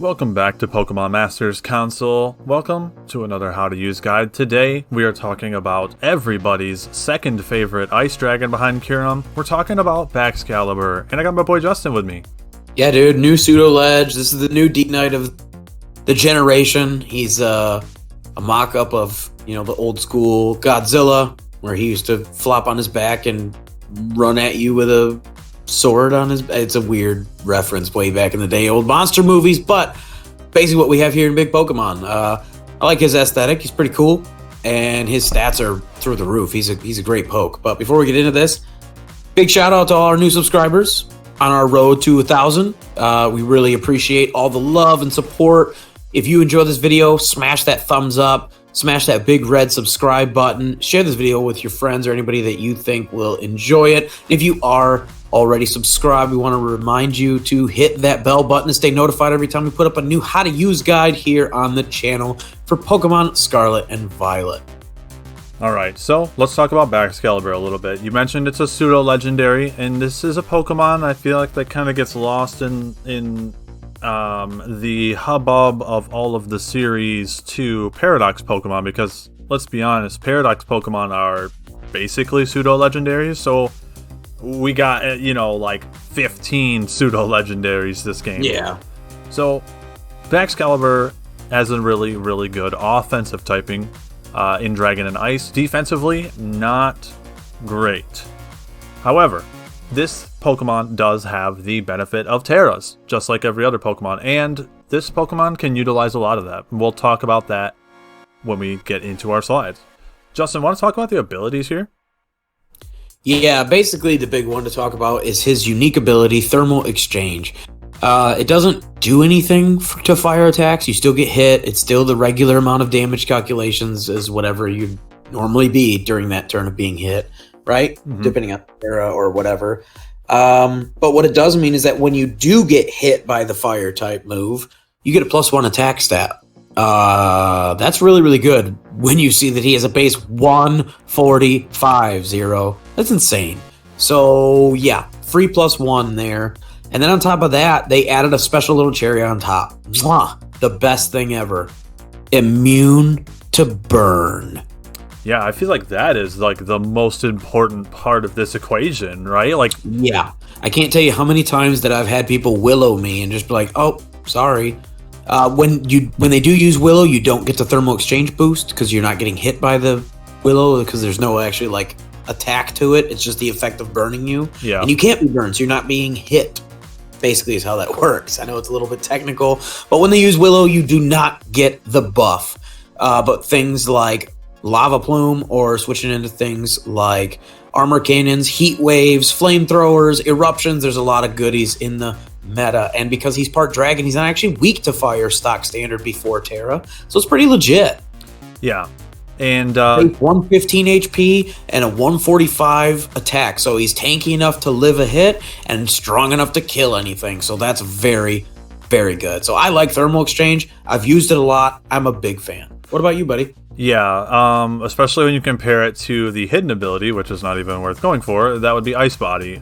Welcome back to Pokemon Masters Console. Welcome to another how to use guide. Today we are talking about everybody's second favorite ice dragon behind Kyurem. We're talking about Baxcalibur, and I got my boy Justin with me. Yeah, dude, new pseudo ledge. This is the new D Knight of the generation. He's a mock-up of, the old school Godzilla, where he used to flop on his back and run at you with a sword on his. It's a weird reference way back in the day, old monster movies, but basically what we have here in Big Pokemon. I like his aesthetic. He's pretty cool, and his stats are through the roof. He's a great poke. But before we get into this, big shout out to all our new subscribers on our road to 1,000. We really appreciate all the love and support. If you enjoy this video, smash that thumbs up, smash that big red subscribe button, share this video with your friends or anybody that you think will enjoy it. If you are already subscribed, we want to remind you to hit that bell button to stay notified every time we put up a new how to use guide here on the channel for Pokemon Scarlet and Violet. Alright, so let's talk about Baxcalibur a little bit. You mentioned it's a pseudo-legendary, and this is a Pokemon I feel like that kind of gets lost in the hubbub of all of the Series 2 Paradox Pokemon, because, let's be honest, Paradox Pokemon are basically pseudo-legendaries, so we got, like 15 pseudo-legendaries this game. Yeah. So, Baxcalibur has a really, really good offensive typing in Dragon and Ice. Defensively, not great. However, this Pokemon does have the benefit of Terras, just like every other Pokemon, and this Pokemon can utilize a lot of that. We'll talk about that when we get into our slides. Justin, want to talk about the abilities here? Yeah, basically the big one to talk about is his unique ability, Thermal Exchange. It doesn't do anything to fire attacks. You still get hit. It's still the regular amount of damage calculations as whatever you'd normally be during that turn of being hit, right? Mm-hmm. Depending on era or whatever. But what it does mean is that when you do get hit by the fire type move, you get a +1 attack stat. That's really, really good when you see that he has a base 145-0. That's insane. So yeah, free +1 there. And then on top of that, they added a special little cherry on top. Mwah! The best thing ever. Immune to burn. Yeah, I feel like that is like the most important part of this equation, right? Like, yeah, I can't tell you how many times that I've had people willow me and just be like, "Oh, sorry." When they do use willow, you don't get the thermal exchange boost because you're not getting hit by the willow because there's no actually like attack to it. It's just the effect of burning you. Yeah, and you can't be burned, so you're not being hit. Basically, is how that works. I know it's a little bit technical, but when they use willow, you do not get the buff. But things like lava plume or switching into things like armor cannons, heat waves, flamethrowers, eruptions. There's a lot of goodies in the meta, and because he's part dragon, he's not actually weak to fire stock standard before Terra, so it's pretty legit. Yeah, and 115 HP and a 145 attack, so he's tanky enough to live a hit and strong enough to kill anything, so that's very, very good. So I like Thermal Exchange. I've used it a lot. I'm a big fan. What about you, buddy? Yeah, especially when you compare it to the hidden ability, which is not even worth going for. That would be Ice Body.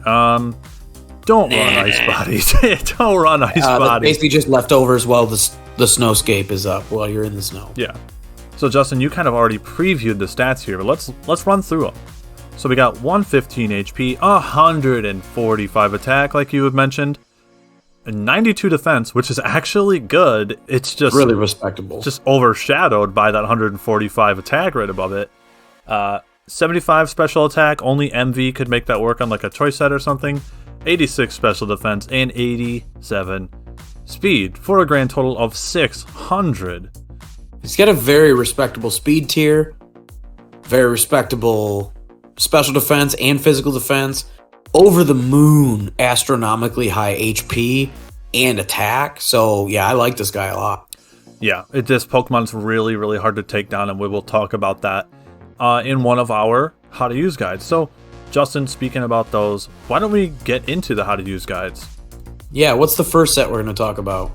Don't run Ice Bodies. Don't run Ice Bodies. Basically just leftovers while the snowscape is up while you're in the snow. Yeah. So Justin, you kind of already previewed the stats here, but let's run through them. So we got 115 HP, 145 attack, like you had mentioned, and 92 defense, which is actually good. It's just really respectable. Just overshadowed by that 145 attack right above it. 75 special attack. Only MV could make that work on like a choice set or something. 86 special defense and 87 speed for a grand total of 600. He's got a very respectable speed tier, very respectable special defense and physical defense, over the moon astronomically high HP and attack. So yeah, I like this guy a lot. Yeah, this Pokemon's really, really hard to take down, and we will talk about that in one of our how to use guides. So Justin, speaking about those, why don't we get into the how to use guides? Yeah, what's the first set we're going to talk about?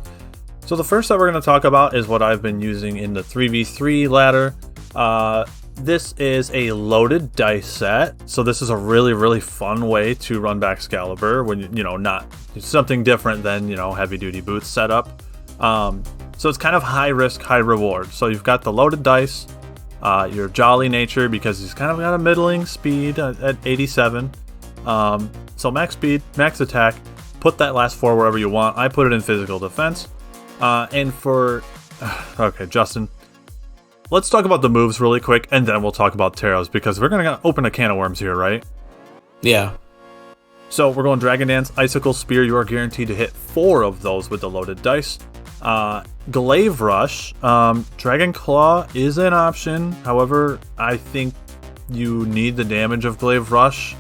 So the first set we're going to talk about is what I've been using in the 3v3 ladder. This is a loaded dice set, so this is a really, really fun way to run Baxcalibur when, not something different than, heavy duty booth setup. So it's kind of high risk, high reward. So you've got the loaded dice, your jolly nature because he's kind of got a middling speed at 87. So max speed, max attack. Put that last 4 wherever you want. I put it in physical defense. And for okay, Justin, let's talk about the moves really quick, and then we'll talk about Taros because we're gonna open a can of worms here, right? Yeah. So we're going Dragon Dance, Icicle Spear. You are guaranteed to hit 4 of those with the loaded dice. Glaive Rush, Dragon Claw is an option. However, I think you need the damage of Glaive Rush.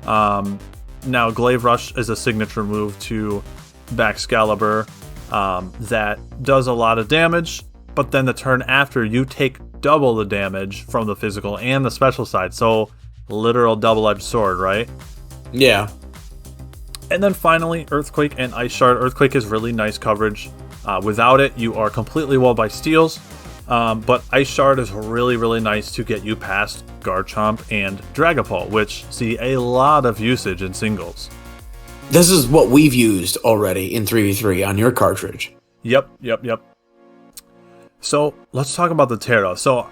Now, Glaive Rush is a signature move to Baxcalibur that does a lot of damage, but then the turn after you take double the damage from the physical and the special side. So, literal double-edged sword, right? Yeah. And then finally, Earthquake and Ice Shard. Earthquake is really nice coverage. Without it, you are completely walled by steals. But Ice Shard is really, really nice to get you past Garchomp and Dragapult, which see a lot of usage in singles. This is what we've used already in 3v3 on your cartridge. Yep. So let's talk about the Terra. So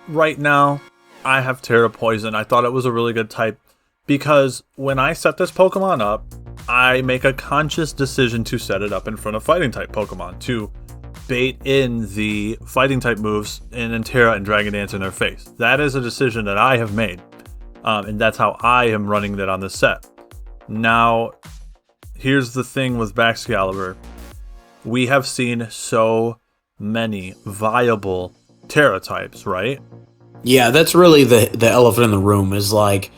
right now, I have Terra Poison. I thought it was a really good type because when I set this Pokemon up, I make a conscious decision to set it up in front of fighting type Pokemon to bait in the fighting type moves in Terra and Dragon Dance in their face. That is a decision that I have made, and that's how I am running that on this set. Now, here's the thing with Baxcalibur. We have seen so many viable Terra types, right? Yeah, that's really the elephant in the room is like,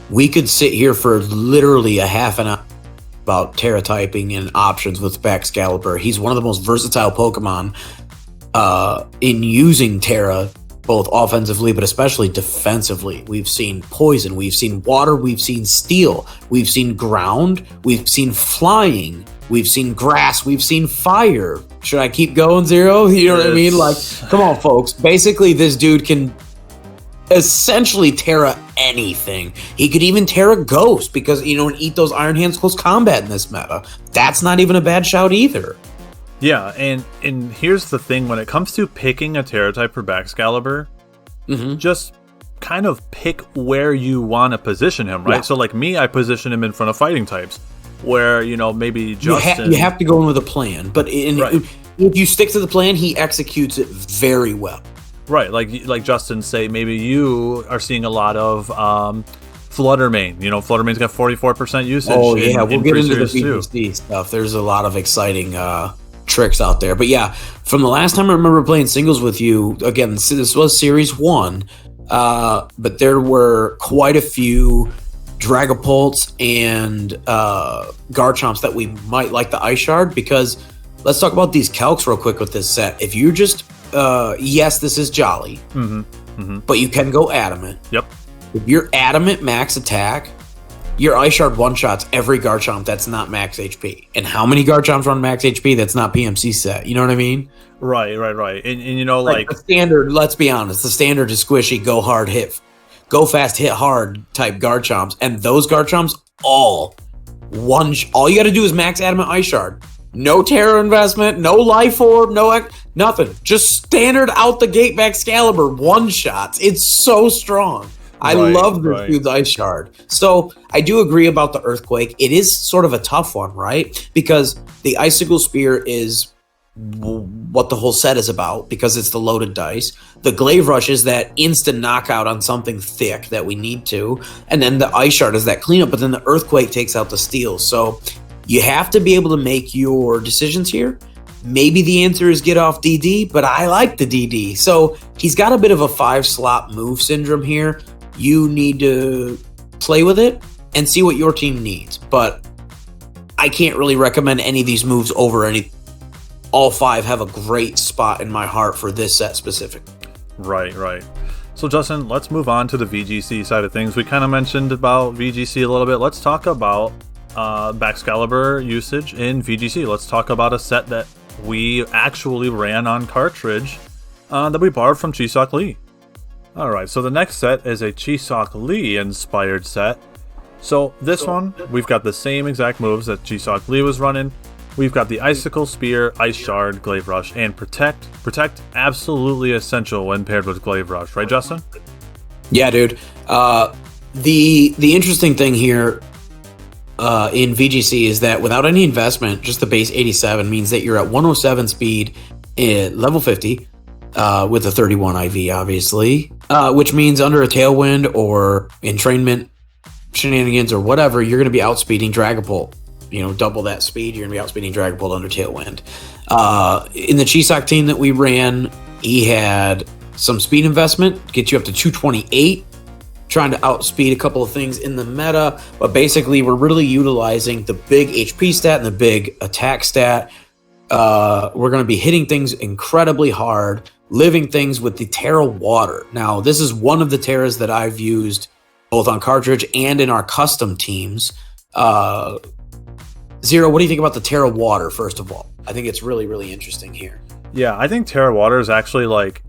we could sit here for literally a half an hour about Terra typing and options with Baxcalibur. He's one of the most versatile Pokemon in using Terra, both offensively but especially defensively. We've seen Poison, we've seen Water, we've seen Steel, we've seen Ground, we've seen Flying, we've seen Grass, we've seen Fire. Should I keep going, Zero? You know what I mean? Like, come on, folks. Basically, this dude can essentially Terra anything. He could even Terra Ghost because, and eat those Iron Hands close combat in this meta. That's not even a bad shout either. Yeah, and here's the thing. When it comes to picking a Terra type for Baxcalibur, just kind of pick where you want to position him, right? Yeah. So like me, I position him in front of fighting types where, maybe Justin... You have to go in with a plan, but if you stick to the plan, he executes it very well. Right, like Justin say, maybe you are seeing a lot of Fluttermane. Fluttermane's got 44% usage. Oh yeah, we'll get into the VGC stuff. There's a lot of exciting tricks out there. But yeah, from the last time I remember playing singles with you, again, this was Series 1, but there were quite a few Dragapults and Garchomps that we might like the Ice Shard, because let's talk about these calcs real quick with this set. If you just yes, this is Jolly, but you can go Adamant. Yep. If you're Adamant max attack, your Ice Shard one-shots every Garchomp that's not max HP. And how many Garchomps run max HP that's not PMC set? You know what I mean? Right. And like the standard, let's be honest, the standard is squishy, go hard, go fast, hit hard type Garchomps. And those Garchomps all you got to do is max Adamant Ice Shard. No Terra investment, no Life Orb, nothing. Just standard out the gate Baxcalibur one-shots. It's so strong. I love this dude's Ice Shard. So I do agree about the Earthquake. It is sort of a tough one, right? Because the Icicle Spear is what the whole set is about, because it's the loaded dice. The Glaive Rush is that instant knockout on something thick that we need to. And then the Ice Shard is that cleanup, but then the Earthquake takes out the steals. So you have to be able to make your decisions here. Maybe the answer is get off DD, but I like the DD. So he's got a bit of a 5-slot move syndrome here. You need to play with it and see what your team needs. But I can't really recommend any of these moves over any. All 5 have a great spot in my heart for this set specific. Right. So Justin, let's move on to the VGC side of things. We kind of mentioned about VGC a little bit. Let's talk about Baxcalibur usage in VGC. Let's talk about a set that we actually ran on cartridge that we borrowed from Chisock Lee. Alright, so the next set is a Chisock Lee inspired set. So this one, we've got the same exact moves that Chisock Lee was running. we've got the Icicle, Spear, Ice Shard, Glaive Rush, and Protect. Protect, absolutely essential when paired with Glaive Rush, right, Justin? Yeah, dude. The interesting thing here in VGC is that without any investment, just the base 87 means that you're at 107 speed at level 50 with a 31 IV, obviously, which means under a Tailwind or entrainment shenanigans or whatever, you're going to be outspeeding Dragapult. Double that speed, you're going to be outspeeding Dragapult under Tailwind. In the Chisak team that we ran, he had some speed investment, gets you up to 228, trying to outspeed a couple of things in the meta, but basically we're really utilizing the big HP stat and the big attack stat. We're going to be hitting things incredibly hard, living things with the Terra Water. Now, this is one of the Terras that I've used both on cartridge and in our custom teams. Zero, what do you think about the Terra Water, first of all? I think it's really, really interesting here. Yeah, I think Terra Water is actually like...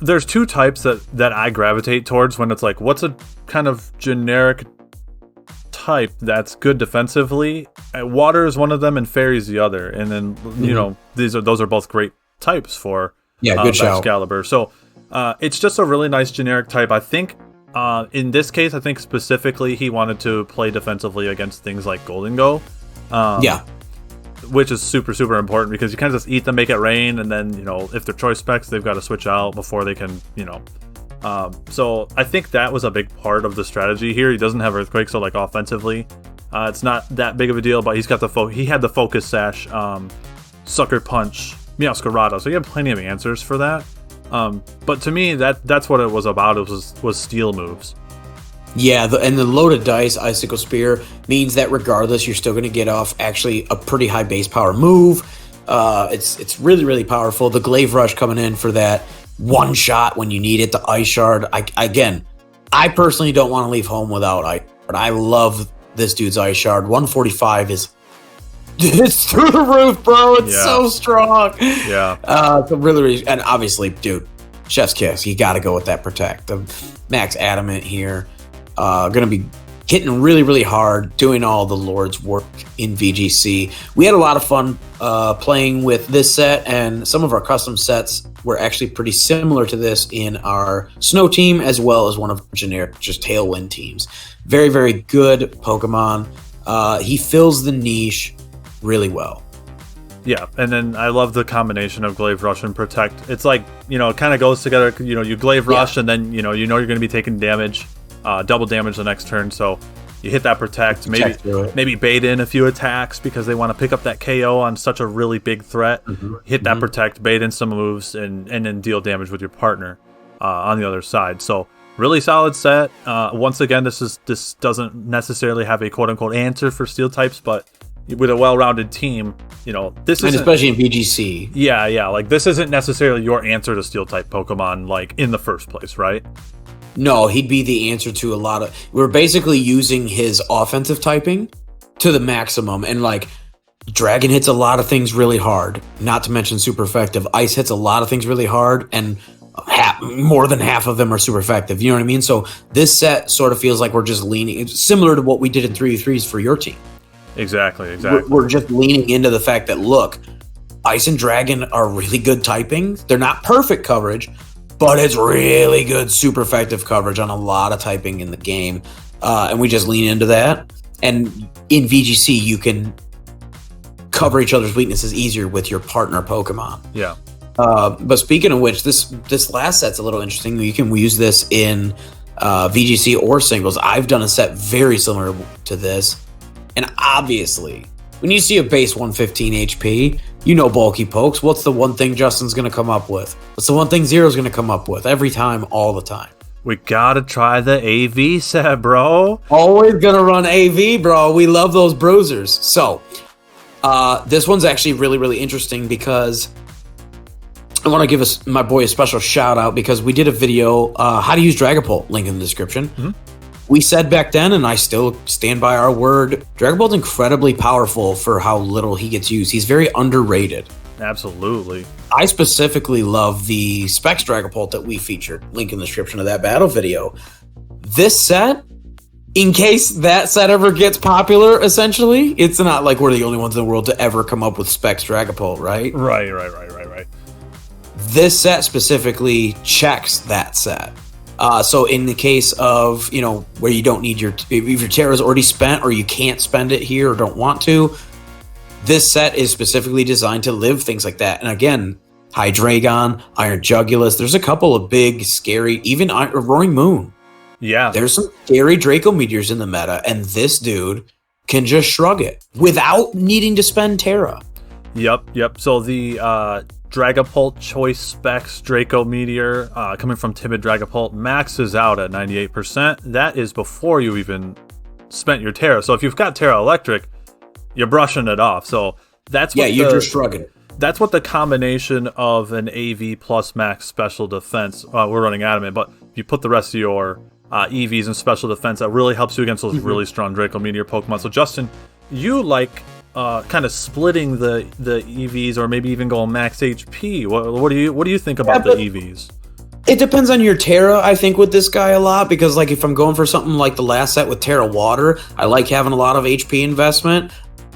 there's two types that I gravitate towards when it's like, what's a kind of generic type that's good defensively? Water is one of them, and Fairy's the other. And then, those are both great types for good shout. Baxcalibur. So it's just a really nice generic type. I think in this case, I think specifically he wanted to play defensively against things like Golden Go. Which is super, super important because you kind of just eat them, make it rain, and then, if they're choice specs, they've got to switch out before they can, So I think that was a big part of the strategy here. He doesn't have Earthquake, so like offensively, it's not that big of a deal, but he's got he had the Focus Sash, Sucker Punch, Meowscarada, so he had plenty of answers for that. But to me, that's what it was about. It was steal moves. Yeah, and the loaded dice, Icicle Spear, means that regardless, you're still going to get off actually a pretty high base power move. It's really, really powerful. The Glaive Rush coming in for that one shot when you need it. The Ice Shard. I personally don't want to leave home without Ice Shard. I love this dude's Ice Shard. 145 is... it's through the roof, bro. It's so strong. Yeah. So really, really... And obviously, dude, chef's kiss. You got to go with that Protect. The Max Adamant here. Going to be hitting really, really hard, doing all the Lord's work in VGC. We had a lot of fun playing with this set, and some of our custom sets were actually pretty similar to this in our Snow team, as well as one of our generic, just Tailwind teams. Very, very good Pokemon. He fills the niche really well. Yeah, and then I love the combination of Glaive Rush and Protect. It's like, it kind of goes together. You Glaive Rush, and then, you're going to be taking damage. Double damage the next turn, so you hit that Protect, maybe bait in a few attacks because they want to pick up that KO on such a really big threat. Hit that Protect, bait in some moves, and then deal damage with your partner on the other side. So really solid set. Once again, this doesn't necessarily have a quote-unquote answer for steel types, but with a well-rounded team, this is especially in VGC. Yeah, like this isn't necessarily your answer to steel type Pokemon, like in the first place, right? No, he'd be the answer to a lot of... We're basically using his offensive typing to the maximum. And, Dragon hits a lot of things really hard. Not to mention super effective. Ice hits a lot of things really hard. And more than half of them are super effective. You know what I mean? So this set sort of feels like we're just leaning... It's similar to what we did in 3v3s for your team. Exactly. We're just leaning into the fact that, look, Ice and Dragon are really good typing. They're not perfect coverage, but it's really good, super effective coverage on a lot of typing in the game. And we just lean into that. And in VGC, you can cover each other's weaknesses easier with your partner Pokemon. Yeah. But speaking of which, this last set's a little interesting. You can use this in VGC or singles. I've done a set very similar to this. And obviously, when you see a base 115 HP, bulky pokes. What's the one thing Justin's going to come up with? What's the one thing Zero's going to come up with every time, all the time? We got to try the AV set, bro. Always going to run AV, bro. We love those bruisers. So, this one's actually really, really interesting because I want to give my boy a special shout out because we did a video, how to use Dragapult, link in the description. Mm-hmm. We said back then, and I still stand by our word, Dragapult's incredibly powerful for how little he gets used. He's very underrated. Absolutely. I specifically love the Specs Dragapult that we featured. Link in the description of that battle video. This set in case that set ever gets popular, essentially, it's not like we're the only ones in the world to ever come up with Specs Dragapult, right? Right. This set specifically checks that set. So in the case of, where you don't need if your Terra's already spent or you can't spend it here or don't want to, this set is specifically designed to live things like that. And again, Hydreigon, Iron Jugulus, there's a couple of big, scary, even Roaring Moon. Yeah. There's some scary Draco Meteors in the meta, and this dude can just shrug it without needing to spend Terra. Yep. So the Dragapult Choice Specs Draco Meteor coming from Timid Dragapult maxes out at 98%. That is before you even spent your Terra. So if you've got Terra Electric, you're brushing it off. So that's what you're just shrugging. That's what the combination of an AV plus max special defense. We're running Adamant, but if you put the rest of your EVs and special defense, that really helps you against those really strong Draco Meteor Pokemon. So Justin, you like kind of splitting the EVs, or maybe even going max HP. What do you think about the EVs? It depends on your Terra, I think, with this guy a lot, because like if I'm going for something like the last set with Terra Water, I like having a lot of HP investment.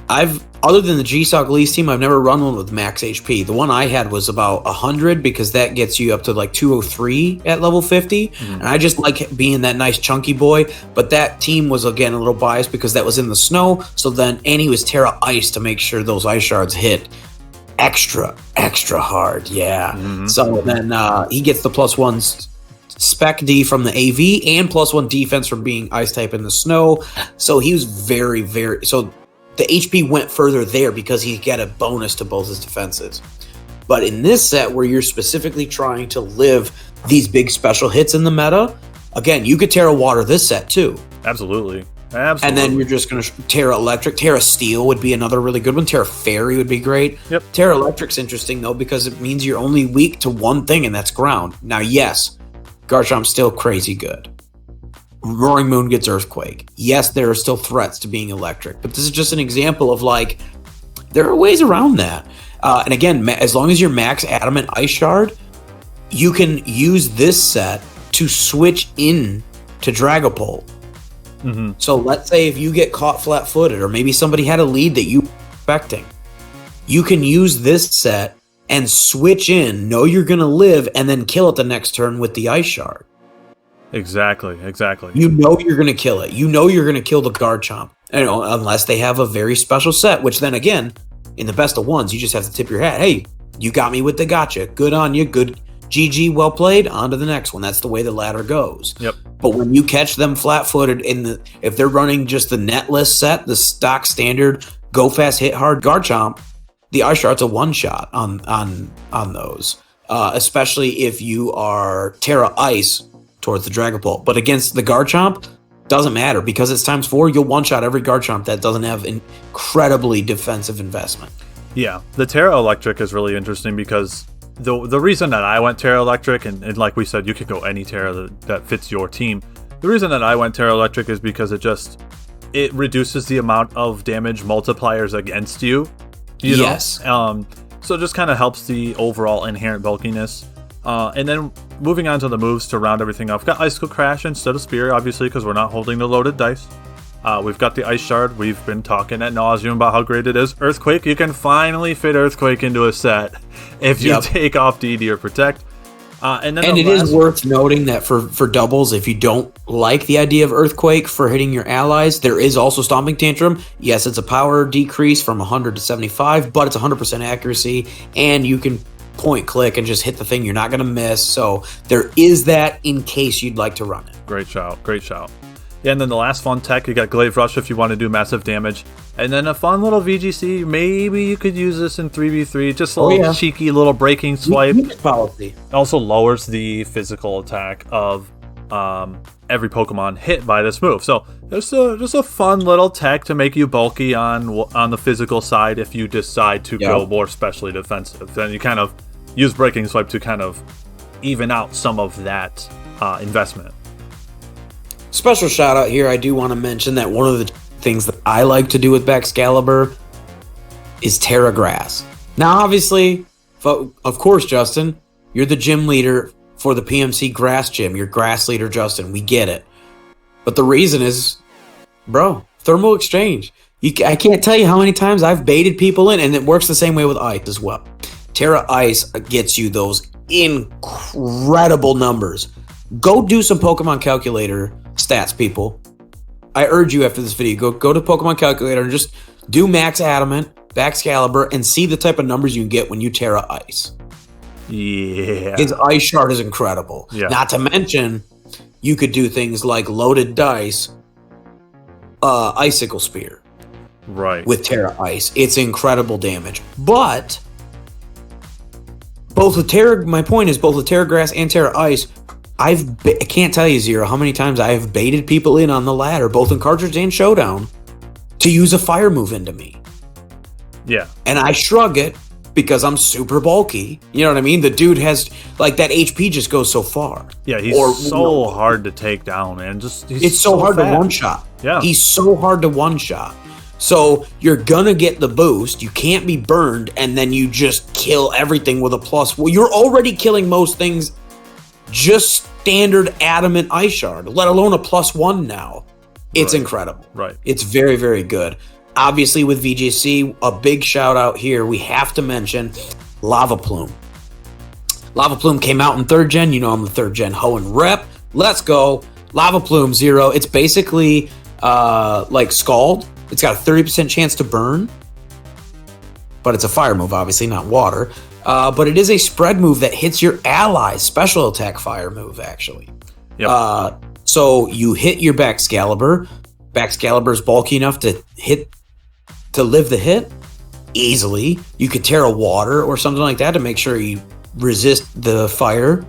Other than the G-Sock Lease team, I've never run one with max HP. The one I had was about 100, because that gets you up to like 203 at level 50. And I just like being that nice chunky boy. But that team was, again, a little biased because that was in the snow. And he was Terra Ice to make sure those ice shards hit extra hard. Yeah. So then he gets the +1 spec D from the AV and +1 defense from being ice type in the snow. So he was very, so the HP went further there because he got a bonus to both his defenses. But in this set, where you're specifically trying to live these big special hits in the meta, again, you could Terra Water this set too. Absolutely. And then you're just going to Terra Electric. Terra Steel would be another really good one. Terra Fairy would be great. Yep. Terra Electric's interesting, though, because it means you're only weak to one thing, and that's ground. Now, yes, Garchomp's still crazy good. Roaring Moon gets Earthquake. Yes, there are still threats to being electric, but this is just an example of, like, there are ways around that. And again, as long as you're max Adamant Ice Shard, you can use this set to switch in to Dragapult. So let's say if you get caught flat-footed, or maybe somebody had a lead that you were expecting, you can use this set and switch in, know you're going to live, and then kill it the next turn with the Ice Shard. Exactly. You know you're going to kill it. You know you're going to kill the Garchomp. Unless they have a very special set, which then again, in the best of ones, you just have to tip your hat. Hey, you got me with the gotcha. Good on you. Good GG, well played. On to the next one. That's the way the ladder goes. Yep. But when you catch them flat-footed if they're running just the netless set, the stock standard, go fast, hit hard Garchomp, the Ice Shard's a one-shot on those. Especially if you are Terra Ice towards the Dragapult. But against the Garchomp, doesn't matter, because it's ×4, you'll one-shot every Garchomp that doesn't have incredibly defensive investment. Yeah, the Terra Electric is really interesting because the reason that I went Terra Electric, and like we said, you could go any Terra that fits your team. The reason that I went Terra Electric is because it reduces the amount of damage multipliers against you. Yes. So it just kind of helps the overall inherent bulkiness. And then moving on to the moves to round everything up. We've got Icicle Crash instead of Spear, obviously, because we're not holding the loaded dice. We've got the Ice Shard. We've been talking at nauseum about how great it is. Earthquake, you can finally fit Earthquake into a set if you take off DD or Protect. And it is worth noting that for doubles, if you don't like the idea of Earthquake for hitting your allies, there is also Stomping Tantrum. Yes, it's a power decrease from 100 to 75, but it's 100% accuracy, and you can point click and just hit the thing you're not going to miss. So there is that in case you'd like to run it. Great shout. Yeah, and then the last fun tech, you got Glaive Rush if you want to do massive damage. And then a fun little VGC, maybe you could use this in 3v3, just a little cheeky little breaking swipe. Policy. Also lowers the physical attack of every Pokemon hit by this move. So there's just a fun little tech to make you bulky on the physical side if you decide to go more specially defensive. Then you kind of use breaking swipe to kind of even out some of that investment. Special shout out here, I do want to mention that one of the things that I like to do with Baxcalibur is Terra Grass. Now, obviously, of course, Justin, you're the gym leader for the PMC Grass Gym. You're grass leader, Justin. We get it. But the reason is Bro, thermal exchange. I can't tell you how many times I've baited people in, and it works the same way with ice as well. Terra Ice gets you those incredible numbers. Go do some Pokemon Calculator stats, people. I urge you after this video, go to Pokemon Calculator and just do Max Adamant, Baxcalibur, and see the type of numbers you can get when you Terra Ice. Yeah. His Ice Shard is incredible. Yeah. Not to mention, you could do things like loaded dice, Icicle Spear. Right. With Terra Ice. It's incredible damage. But both with Terra, my point is both with Terra Grass and Terra Ice, I can't tell you, Zero, how many times I have baited people in on the ladder, both in Cartridge and Showdown, to use a fire move into me. Yeah. And I shrug it because I'm super bulky. You know what I mean? The dude has, like, that HP just goes so far. Yeah, he's so hard to take down, man. It's so hard to one-shot. Yeah. He's so hard to one-shot. So you're gonna get the boost, you can't be burned, and then you just kill everything with a plus. Well, you're already killing most things just standard adamant Ice Shard, let alone a +1 now. It's incredible. Right. It's very, very good. Obviously with VGC, a big shout out here, we have to mention Lava Plume. Lava Plume came out in 3rd gen. You know I'm the 3rd gen hoe and rep. Let's go. Lava Plume Zero. It's basically like Scald. It's got a 30% chance to burn, but it's a fire move, obviously, not water. But it is a spread move that hits your allies. Special attack fire move, actually. Yep. So you hit your Baxcalibur. Baxcalibur is bulky enough to live the hit easily. You could Terra Water or something like that to make sure you resist the fire,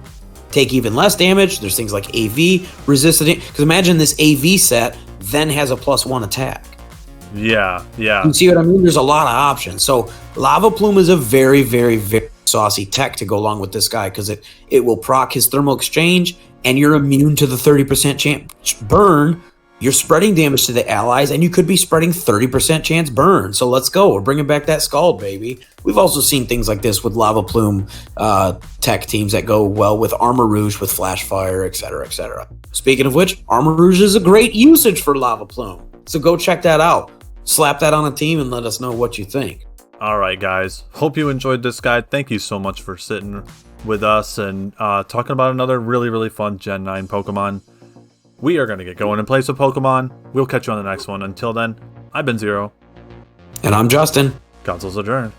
take even less damage. There's things like AV, resist it. Because imagine this AV set then has a +1 attack. Yeah. You see what I mean? There's a lot of options. So Lava Plume is a very, very, very saucy tech to go along with this guy because it will proc his thermal exchange, and you're immune to the 30% chance burn. You're spreading damage to the allies, and you could be spreading 30% chance burn. So let's go. We're bringing back that Scald, baby. We've also seen things like this with Lava Plume tech teams that go well with Armor Rouge, with Flash Fire, etc., etc. Speaking of which, Armor Rouge is a great usage for Lava Plume. So go check that out. Slap that on a team and let us know what you think. All right, guys. Hope you enjoyed this guide. Thank you so much for sitting with us and talking about another really, really fun Gen 9 Pokemon. We are going to get going and play some Pokemon. We'll catch you on the next one. Until then, I've been Zero. And I'm Justin. Consoles adjourned.